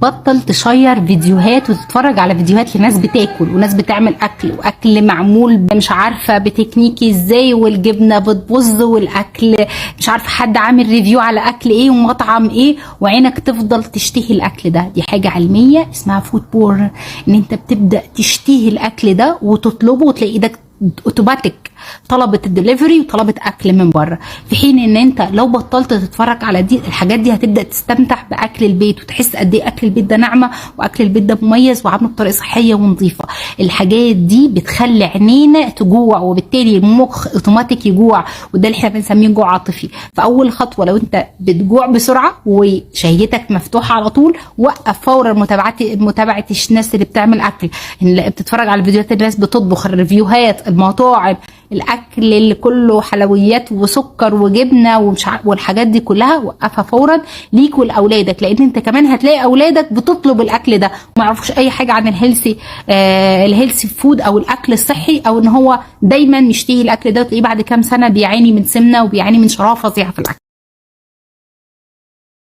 بطل تشير فيديوهات وتتفرج على فيديوهات لناس بتاكل وناس بتعمل اكل، واكل معمول مش عارفه بتكنيكي ازاي، والجبنه بتبظ، والاكل مش عارفه حد عامل ريفيو على اكل ايه ومطعم ايه، وعينك تفضل تشتهي الاكل ده. دي حاجه علميه اسمها فود بورن، ان انت بتبدا تشتهي الاكل ده وتطلبه وتلاقي ايدك اوتوماتيك طلبت الدليفري وطلبت اكل من بره، في حين ان انت لو بطلت تتفرج على دي الحاجات دي هتبدا تستمتع باكل البيت وتحس قد ايه اكل البيت ده نعمه، واكل البيت ده مميز وعامله بطريقه صحيه ونظيفه. الحاجات دي بتخلي عينينا تجوع، وبالتالي المخ اوتوماتيك يجوع، وده اللي احنا بنسميه جوع عاطفي. فاول خطوه لو انت بتجوع بسرعه وشهيتك مفتوحه على طول، وقف فورا متابعه الناس اللي بتعمل اكل، اللي بتتفرج على فيديوهات الناس بتطبخ، الريفيوهات، المطاعم، الاكل اللي كله حلويات وسكر وجبنه والحاجات دي كلها، وقفها فورا ليك ولاولادك، لان انت كمان هتلاقي اولادك بتطلب الاكل ده وما يعرفوش اي حاجه عن الهيلثي فود او الاكل الصحي، او ان هو دايما يشتهي الاكل ده، وتلاقيه بعد كام سنه بيعاني من سمنه وبيعاني من شراهه فظيعه في الاكل.